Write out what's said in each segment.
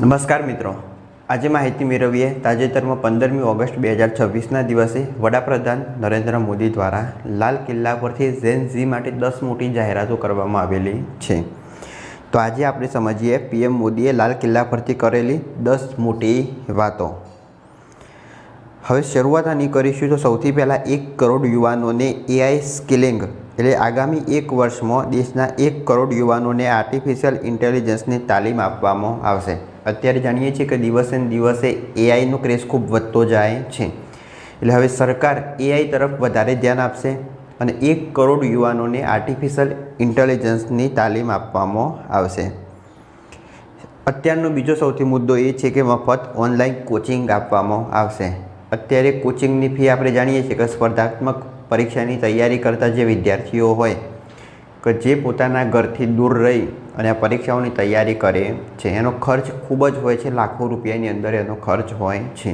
નમસ્કાર મિત્રો, આજે માહિતી મેળવીએ તાજેતરમાં 15મી ઓગસ્ટ 2026ના દિવસે વડાપ્રધાન નરેન્દ્ર મોદી દ્વારા લાલ કિલ્લા પરથી ઝેન ઝી માટે 10 મોટી જાહેરાતો કરવામાં આવેલી છે। તો આજે આપણે સમજીએ પીએમ મોદીએ લાલ કિલ્લા પરથી કરેલી 10 મોટી વાતો। હવે શરૂઆત આની કરીશું તો સૌથી પહેલાં 1 કરોડ યુવાનોને એઆઈ સ્કિલિંગ એટલે આગામી 1 વર્ષમાં દેશના 1 કરોડ યુવાનોને આર્ટિફિશિયલ ઇન્ટેલિજન્સની તાલીમ આપવામાં આવશે। અત્યારે જાણીએ છીએ કે દિવસે ને દિવસે એઆઈનો ક્રેઝ ખૂબ વધતો જાય છે, એટલે હવે સરકાર એઆઈ તરફ વધારે ધ્યાન આપશે અને 1 કરોડ યુવાનોને આર્ટિફિશિયલ ઇન્ટેલિજન્સની તાલીમ આપવામાં આવશે। અત્યારનો બીજો સૌથી મુદ્દો એ છે કે મફત ઓનલાઈન કોચિંગ આપવામાં આવશે। અત્યારે કોચિંગની ફી આપણે જાણીએ છીએ કે સ્પર્ધાત્મક પરીક્ષાની તૈયારી કરતા જે વિદ્યાર્થીઓ હોય કે જે પોતાના ઘરથી દૂર રહી અને આ પરીક્ષાઓની તૈયારી કરે છે એનો ખર્ચ ખૂબ જ હોય છે, લાખો રૂપિયાની અંદર એનો ખર્ચ હોય છે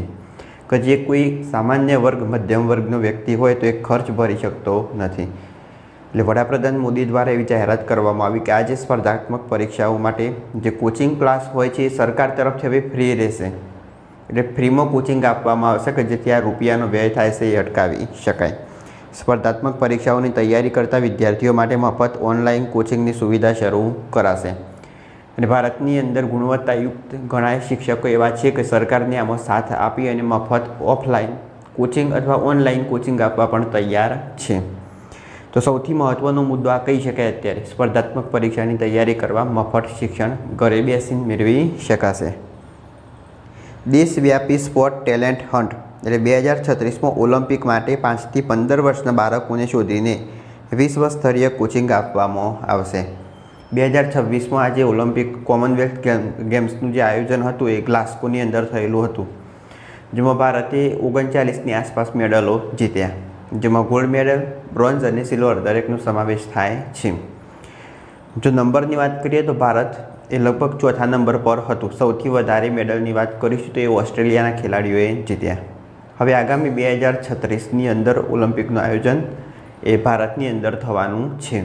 કે જે કોઈ સામાન્ય વર્ગ મધ્યમ વર્ગનો વ્યક્તિ હોય તો એ ખર્ચ ભરી શકતો નથી। એટલે વડાપ્રધાન મોદી દ્વારા એવી જાહેરાત કરવામાં આવી કે આજે સ્પર્ધાત્મક પરીક્ષાઓ માટે જે કોચિંગ ક્લાસ હોય છે એ સરકાર તરફથી હવે ફ્રી રહેશે, એટલે ફ્રીમાં કોચિંગ આપવામાં આવશે કે જેથી આ રૂપિયાનો વ્યય થાય છે એ અટકાવી શકાય। સ્પર્ધાત્મક પરીક્ષાઓની તૈયારી કરતા વિદ્યાર્થીઓ માટે મફત ઓનલાઈન કોચિંગની સુવિધા શરૂ કરાશે અને ભારતની અંદર ગુણવત્તાયુક્ત ઘણા શિક્ષકો એવા છે કે સરકારને આમાં સાથ આપી અને મફત ઓફલાઈન કોચિંગ અથવા ઓનલાઈન કોચિંગ આપવા પણ તૈયાર છે। તો સૌથી મહત્ત્વનો મુદ્દો આ કહી શકાય અત્યારે સ્પર્ધાત્મક પરીક્ષાની તૈયારી કરવા મફત શિક્ષણ ઘરે બેસીને મેળવી શકાશે। દેશવ્યાપી સ્પોર્ટ ટેલેન્ટ હન્ટ એટલે 2036માં ઓલિમ્પિક માટે 5 થી 15 વર્ષના બાળકોને શોધીને વિશ્વ સ્તરીય કોચિંગ આપવામાં આવશે। 2026માં આજે ઓલિમ્પિક કોમનવેલ્થ ગેમ્સનું જે આયોજન હતું એ ગ્લાસ્કોની અંદર થયેલું હતું, જેમાં ભારતે 39ની આસપાસ મેડલો જીત્યા, જેમાં ગોલ્ડ મેડલ, બ્રોન્ઝ અને સિલ્વર દરેકનો સમાવેશ થાય છે। જો નંબરની વાત કરીએ તો ભારત એ લગભગ 4થા નંબર પર હતું। સૌથી વધારે મેડલની વાત કરીશું તો એ ઓસ્ટ્રેલિયાના ખેલાડીઓએ જીત્યા। હવે આગામી 2036ની અંદર ઓલિમ્પિકનું આયોજન એ ભારતની અંદર થવાનું છે।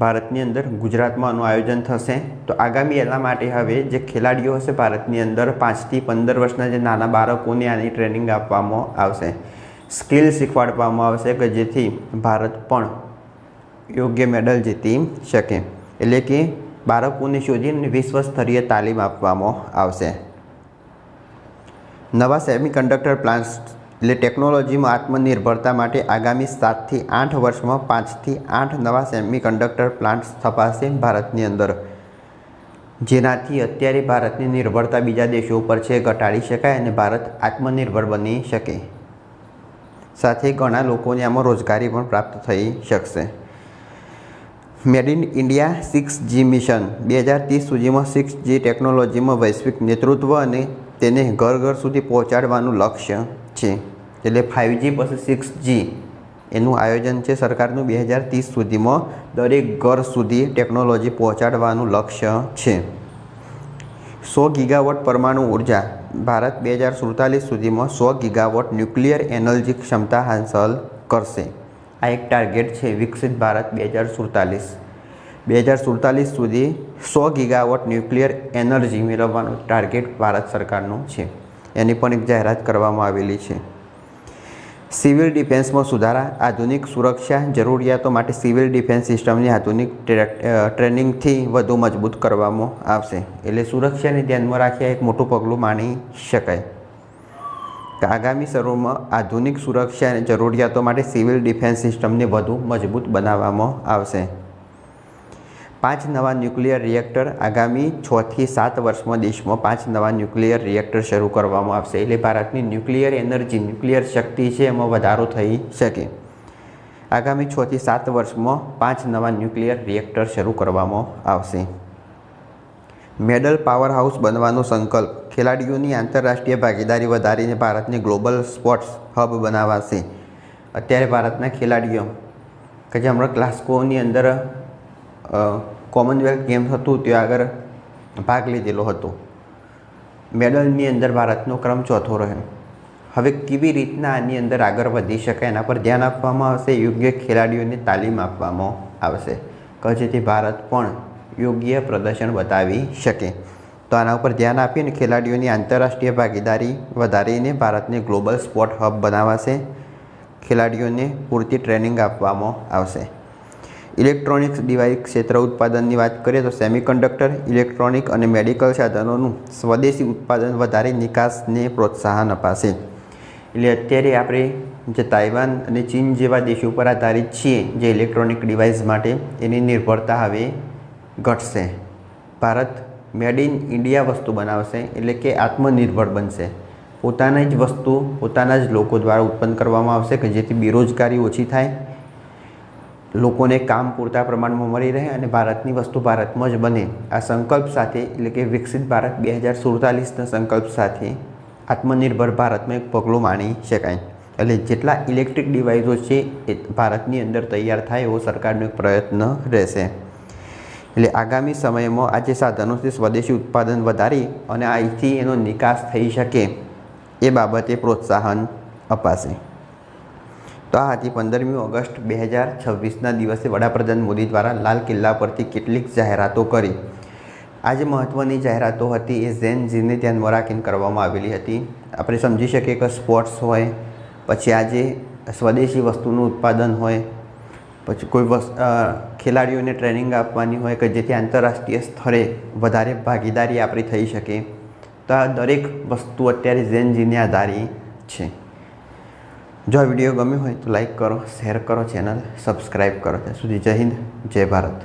ભારતની અંદર ગુજરાતમાં આનું આયોજન થશે। તો આગામી એના માટે હવે જે ખેલાડીઓ હશે ભારતની અંદર 5 થી 15 વર્ષના જે નાના બાળકોને આની ટ્રેનિંગ આપવામાં આવશે, સ્કિલ શીખવાડવામાં આવશે કે જેથી ભારત પણ યોગ્ય મેડલ જીતી શકે, એટલે કે બાળકોને શોધીને વિશ્વ સ્તરીય તાલીમ આપવામાં આવશે। નવા સેમિકન્ડક્ટર પ્લાન્ટ્સ એટલે ટેકનોલોજીમાં આત્મનિર્ભરતા માટે આગામી 7 થી 8 વર્ષમાં 5 થી 8 નવા સેમિકન્ડક્ટર પ્લાન્ટ્સ સ્થપાશે ભારતની અંદર, જેનાથી અત્યારે ભારતની નિર્ભરતા બીજા દેશો ઉપર છે ઘટાડી શકાય અને ભારત આત્મનિર્ભર બની શકે, સાથે ઘણા લોકોને આમાં રોજગારી પણ પ્રાપ્ત થઈ શકશે। Made in India 6G mission 2030 સુધીમાં 6G ટેકનોલોજીમાં વૈશ્વિક નેતૃત્વ અને તેને ઘર ઘર સુધી પહોંચાડવાનું લક્ષ્ય છે, એટલે 5G પછી 6G એનું આયોજન છે સરકારનું। 2030 સુધીમાં દરેક ઘર સુધી ટેકનોલોજી પહોંચાડવાનું લક્ષ્ય છે। 100 ગીગાવોટ પરમાણુ ઉર્જા ભારત 2047 સુધીમાં 100 ગીગાવોટ ન્યુક્લિયર એનર્જી ક્ષમતા હાંસલ કરશે। આ એક ટાર્ગેટ છે વિકસિત ભારત 2047 સુધી 100 ગીગાવોટ ન્યુક્લિયર એનર્જી મેળવવાનો ટાર્ગેટ ભારત સરકારનો છે, એની પણ એક જાહેરાત કરવામાં આવેલી છે। સિવિલ ડિફેન્સમાં સુધારા, આધુનિક સુરક્ષા જરૂરિયાતો માટે સિવિલ ડિફેન્સ સિસ્ટમની આધુનિક ટ્રેનિંગથી વધુ મજબૂત કરવામાં આવશે, એટલે સુરક્ષાને ધ્યાનમાં રાખી એક મોટું પગલું માની શકાય કે આગામી સમયમાં આધુનિક સુરક્ષા જરૂરિયાતો માટે સિવિલ ડિફેન્સ સિસ્ટમને વધુ મજબૂત બનાવવામાં આવશે। 5 નવા ન્યુક્લિયર રિએક્ટર આગામી 6 થી 7 વર્ષમાં દેશમાં 5 નવા ન્યુક્લિયર રિએક્ટર શરૂ કરવામાં આવશે, એટલે ભારતની ન્યુક્લિયર એનર્જી ન્યુક્લિયર શક્તિ છે એમાં વધારો થઈ શકે। આગામી 6 થી 7 વર્ષમાં 5 નવા ન્યુક્લિયર રિએક્ટર શરૂ કરવામાં આવશે। મેડલ પાવર હાઉસ બનવાનો સંકલ્પ, ખેલાડીઓની આંતરરાષ્ટ્રીય ભાગીદારી વધારીને ભારતને ગ્લોબલ સ્પોર્ટ્સ હબ બનાવાશે। અત્યારે ભારતના ખેલાડીઓ કે જે હમણાં ગ્લાસ્કોની અંદર કોમનવેલ્થ ગેમ્સ હતું ત્યાં આગળ ભાગ લીધેલો હતો, મેડલની અંદર ભારતનો ક્રમ 4થો રહ્યો। હવે કેવી રીતના આની અંદર આગળ વધી શકાય એના પર ધ્યાન આપવામાં આવશે, યોગ્ય ખેલાડીઓને તાલીમ આપવામાં આવશે કે જેથી ભારત પણ યોગ્ય પ્રદર્શન બતાવી શકે। તો આના ઉપર ધ્યાન આપીને ખેલાડીઓની આંતરરાષ્ટ્રીય ભાગીદારી વધારીને ભારતને ગ્લોબલ સ્પોર્ટ હબ બનાવાશે. ખેલાડીઓને પૂરતી ટ્રેનિંગ આપવામાં આવશે. ઇલેક્ટ્રોનિક્સ ડિવાઇસ ક્ષેત્ર ઉત્પાદનની વાત કરીએ તો સેમિકન્ડક્ટર, ઇલેક્ટ્રોનિક અને મેડિકલ સાધનોનું સ્વદેશી ઉત્પાદન વધારી નિકાસને પ્રોત્સાહન અપાશે. એટલે અત્યારે આપણે જે તાઇવાન અને ચીન જેવા દેશો પર આધારિત છીએ જે ઇલેક્ટ્રોનિક ડિવાઇસ માટે, એની નિર્ભરતા હવે ઘટશે. ભારત મેડ ઇન ઇન્ડિયા વસ્તુ બનાવશે, એટલે કે આત્મનિર્ભર બનશે. પોતાની જ વસ્તુ પોતાના જ લોકો દ્વારા ઉત્પન્ન કરવામાં આવશે કે જેથી બેરોજગારી ઓછી થાય, લોકોને કામ પૂરતા પ્રમાણમાં મળી રહે અને ભારતની વસ્તુ ભારતમાં જ બને. આ સંકલ્પ સાથે, એટલે કે વિકસિત ભારત 2047ના સંકલ્પ સાથે આત્મનિર્ભર ભારતમાં એક પગલું માની શકાય. એટલે જેટલા ઇલેક્ટ્રિક ડિવાઇસો છે એ ભારતની અંદર તૈયાર થાય એવો સરકારનો એક પ્રયત્ન રહેશે. એટલે આગામી સમયમાં આ જે સાધનોથી સ્વદેશી ઉત્પાદન વધારી અને અહીંથી એનો નિકાસ થઈ શકે એ બાબતે પ્રોત્સાહન અપાશે. તો આ હતી 15મી ઓગસ્ટ 2026ના દિવસે વડાપ્રધાન મોદી દ્વારા લાલ કિલ્લા પરથી કેટલીક જાહેરાતો કરી. આ જે મહત્ત્વની જાહેરાતો હતી એ ઝેન ઝીને ધ્યાનમાં રાખીને કરવામાં આવેલી હતી. આપણે સમજી શકીએ કે સ્પોર્ટ્સ હોય, પછી આજે સ્વદેશી વસ્તુનું ઉત્પાદન હોય, પછી કોઈ ખેલાડીઓને ટ્રેનિંગ આપવાની હોય કે જેથી આંતરરાષ્ટ્રીય સ્તરે વધારે ભાગીદારી આપણી થઈ શકે. તો આ દરેક વસ્તુ અત્યારે ઝેન ઝીને આધારી છે. જો આ વિડીયો ગમ્યો હોય તો લાઈક કરો, શેર કરો, ચેનલ સબસ્ક્રાઈબ કરો. ત્યાં સુધી જય હિન્દ, જય ભારત.